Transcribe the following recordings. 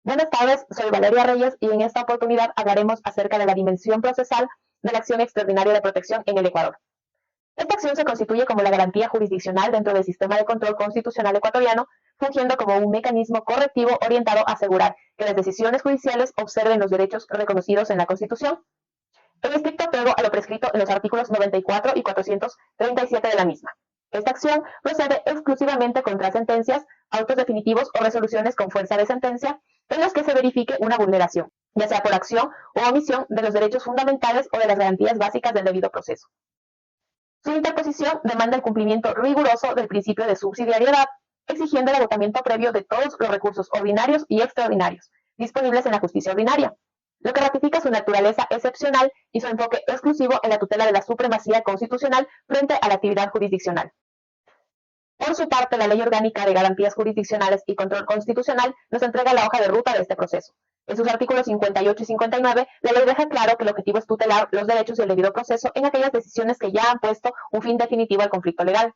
Buenas tardes, soy Valeria Reyes y en esta oportunidad hablaremos acerca de la dimensión procesal de la acción extraordinaria de protección en el Ecuador. Esta acción se constituye como la garantía jurisdiccional dentro del sistema de control constitucional ecuatoriano, fungiendo como un mecanismo correctivo orientado a asegurar que las decisiones judiciales observen los derechos reconocidos en la Constitución, en estricto apego a lo prescrito en los artículos 94 y 437 de la misma. Esta acción procede exclusivamente contra sentencias, autos definitivos o resoluciones con fuerza de sentencia en los que se verifique una vulneración, ya sea por acción o omisión de los derechos fundamentales o de las garantías básicas del debido proceso. Su interposición demanda el cumplimiento riguroso del principio de subsidiariedad, exigiendo el agotamiento previo de todos los recursos ordinarios y extraordinarios disponibles en la justicia ordinaria, lo que ratifica su naturaleza excepcional y su enfoque exclusivo en la tutela de la supremacía constitucional frente a la actividad jurisdiccional. Por su parte, la Ley Orgánica de Garantías Jurisdiccionales y Control Constitucional nos entrega la hoja de ruta de este proceso. En sus artículos 58 y 59, la ley deja claro que el objetivo es tutelar los derechos y el debido proceso en aquellas decisiones que ya han puesto un fin definitivo al conflicto legal.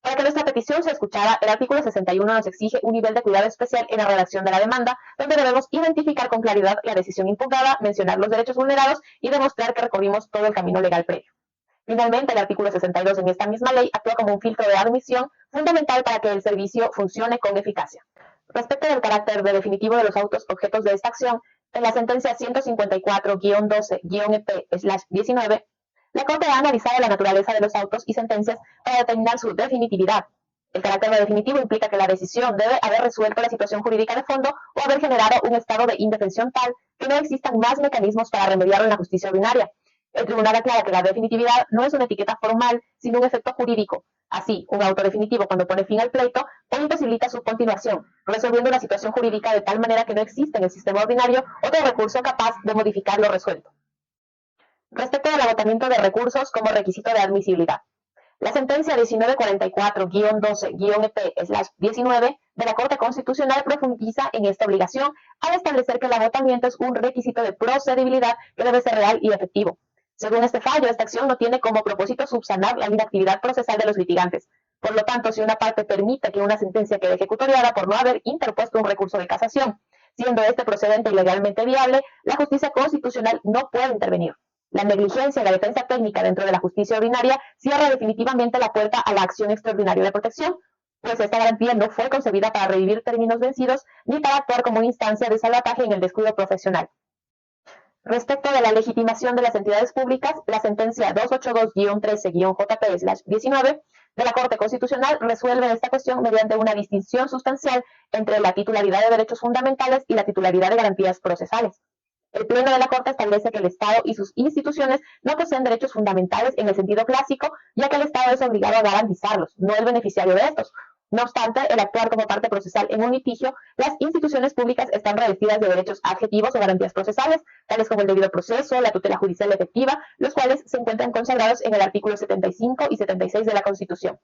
Para que nuestra petición sea escuchada, el artículo 61 nos exige un nivel de cuidado especial en la redacción de la demanda, donde debemos identificar con claridad la decisión impugnada, mencionar los derechos vulnerados y demostrar que recorrimos todo el camino legal previo. Finalmente, el artículo 62 en esta misma ley actúa como un filtro de admisión fundamental para que el servicio funcione con eficacia. Respecto del carácter de definitivo de los autos objetos de esta acción, en la sentencia 154-12-EP/19, la Corte ha analizado la naturaleza de los autos y sentencias para determinar su definitividad. El carácter de definitivo implica que la decisión debe haber resuelto la situación jurídica de fondo o haber generado un estado de indefensión tal que no existan más mecanismos para remediarlo en la justicia ordinaria. El tribunal aclara que la definitividad no es una etiqueta formal, sino un efecto jurídico. Así, un auto definitivo, cuando pone fin al pleito, imposibilita su continuación, resolviendo la situación jurídica de tal manera que no existe en el sistema ordinario otro recurso capaz de modificar lo resuelto. Respecto al agotamiento de recursos como requisito de admisibilidad. La sentencia 1944-12-EP/19 de la Corte Constitucional profundiza en esta obligación al establecer que el agotamiento es un requisito de procedibilidad que debe ser real y efectivo. Según este fallo, esta acción no tiene como propósito subsanar la inactividad procesal de los litigantes. Por lo tanto, si una parte permite que una sentencia quede ejecutoriada por no haber interpuesto un recurso de casación, siendo este procedente ilegalmente viable, la justicia constitucional no puede intervenir. La negligencia y la defensa técnica dentro de la justicia ordinaria cierra definitivamente la puerta a la acción extraordinaria de protección, pues esta garantía no fue concebida para revivir términos vencidos ni para actuar como una instancia de salvataje en el descuido profesional. Respecto de la legitimación de las entidades públicas, la sentencia 282-13-JP/19 de la Corte Constitucional resuelve esta cuestión mediante una distinción sustancial entre la titularidad de derechos fundamentales y la titularidad de garantías procesales. El Pleno de la Corte establece que el Estado y sus instituciones no poseen derechos fundamentales en el sentido clásico, ya que el Estado es obligado a garantizarlos, no el beneficiario de estos. No obstante, el actuar como parte procesal en un litigio, las instituciones públicas están revestidas de derechos adjetivos o garantías procesales, tales como el debido proceso, la tutela judicial efectiva, los cuales se encuentran consagrados en el artículo 75 y 76 de la Constitución.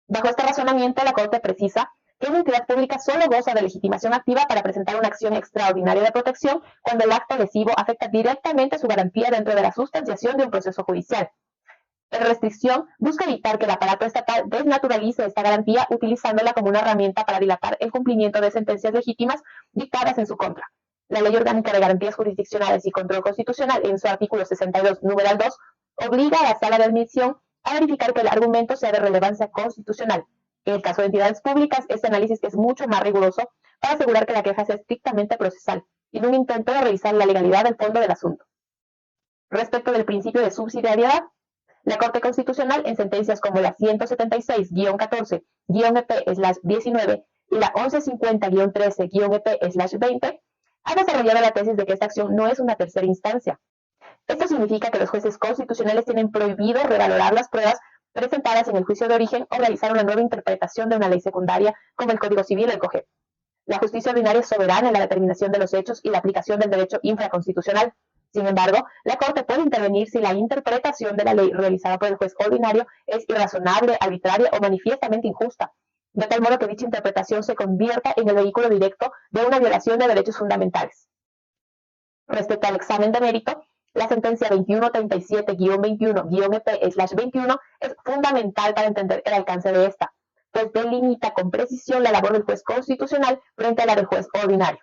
Bajo este razonamiento, la Corte precisa que una entidad pública solo goza de legitimación activa para presentar una acción extraordinaria de protección cuando el acto lesivo afecta directamente su garantía dentro de la sustanciación de un proceso judicial. La restricción busca evitar que el aparato estatal desnaturalice esta garantía utilizándola como una herramienta para dilatar el cumplimiento de sentencias legítimas dictadas en su contra. La Ley Orgánica de Garantías Jurisdiccionales y Control Constitucional, en su artículo 62, numeral 2, obliga a la sala de admisión a verificar que el argumento sea de relevancia constitucional. En el caso de entidades públicas, este análisis es mucho más riguroso para asegurar que la queja sea estrictamente procesal, y en un intento de revisar la legalidad del fondo del asunto. Respecto del principio de subsidiariedad, la Corte Constitucional, en sentencias como la 176-14-EP/19 y la 1150-13-EP/20, ha desarrollado la tesis de que esta acción no es una tercera instancia. Esto significa que los jueces constitucionales tienen prohibido revalorar las pruebas presentadas en el juicio de origen o realizar una nueva interpretación de una ley secundaria como el Código Civil o el COGEP. La justicia ordinaria es soberana en la determinación de los hechos y la aplicación del derecho infraconstitucional. Sin embargo, la Corte puede intervenir si la interpretación de la ley realizada por el juez ordinario es irrazonable, arbitraria o manifiestamente injusta, de tal modo que dicha interpretación se convierta en el vehículo directo de una violación de derechos fundamentales. Respecto al examen de mérito, la sentencia 2137-21-EP/21 es fundamental para entender el alcance de esta, pues delimita con precisión la labor del juez constitucional frente a la del juez ordinario.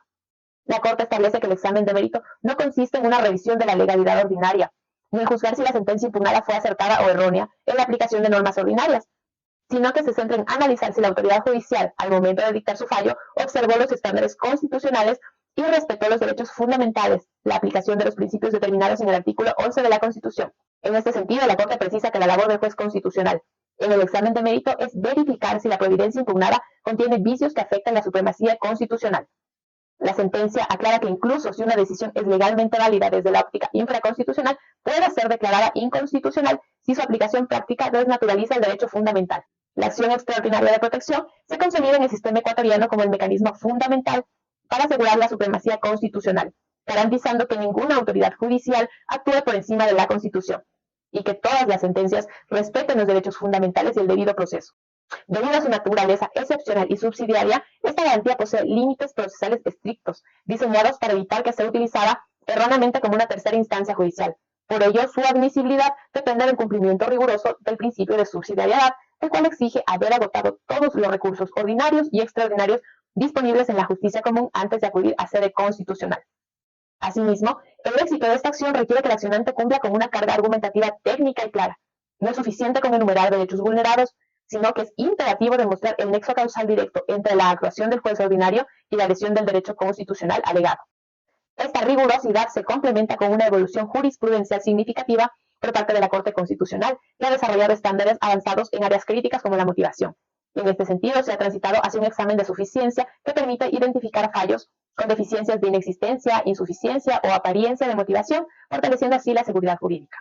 La Corte establece que el examen de mérito no consiste en una revisión de la legalidad ordinaria, ni en juzgar si la sentencia impugnada fue acertada o errónea en la aplicación de normas ordinarias, sino que se centra en analizar si la autoridad judicial, al momento de dictar su fallo, observó los estándares constitucionales y respetó los derechos fundamentales, la aplicación de los principios determinados en el artículo 11 de la Constitución. En este sentido, la Corte precisa que la labor del juez constitucional en el examen de mérito es verificar si la providencia impugnada contiene vicios que afectan la supremacía constitucional. La sentencia aclara que incluso si una decisión es legalmente válida desde la óptica infraconstitucional, puede ser declarada inconstitucional si su aplicación práctica desnaturaliza el derecho fundamental. La acción extraordinaria de protección se consolida en el sistema ecuatoriano como el mecanismo fundamental para asegurar la supremacía constitucional, garantizando que ninguna autoridad judicial actúe por encima de la Constitución y que todas las sentencias respeten los derechos fundamentales y el debido proceso. Debido a su naturaleza excepcional y subsidiaria, esta garantía posee límites procesales estrictos, diseñados para evitar que sea utilizada erróneamente como una tercera instancia judicial. Por ello, su admisibilidad depende del cumplimiento riguroso del principio de subsidiariedad, el cual exige haber agotado todos los recursos ordinarios y extraordinarios disponibles en la justicia común antes de acudir a sede constitucional. Asimismo, el éxito de esta acción requiere que el accionante cumpla con una carga argumentativa técnica y clara. No es suficiente con enumerar derechos vulnerados, sino que es imperativo demostrar el nexo causal directo entre la actuación del juez ordinario y la lesión del derecho constitucional alegado. Esta rigurosidad se complementa con una evolución jurisprudencial significativa por parte de la Corte Constitucional, que ha desarrollado estándares avanzados en áreas críticas como la motivación. En este sentido, se ha transitado hacia un examen de suficiencia que permite identificar fallos con deficiencias de inexistencia, insuficiencia o apariencia de motivación, fortaleciendo así la seguridad jurídica.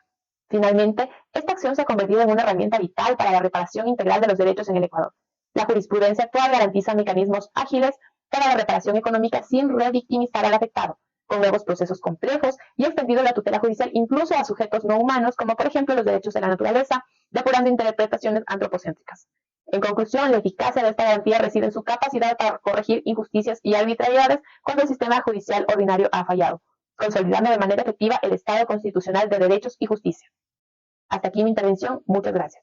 Finalmente, esta acción se ha convertido en una herramienta vital para la reparación integral de los derechos en el Ecuador. La jurisprudencia actual garantiza mecanismos ágiles para la reparación económica sin revictimizar al afectado, con nuevos procesos complejos y extendido la tutela judicial incluso a sujetos no humanos, como por ejemplo los derechos de la naturaleza, depurando interpretaciones antropocéntricas. En conclusión, la eficacia de esta garantía reside en su capacidad para corregir injusticias y arbitrariedades cuando el sistema judicial ordinario ha fallado, consolidando de manera efectiva el Estado constitucional de derechos y justicia. Hasta aquí mi intervención. Muchas gracias.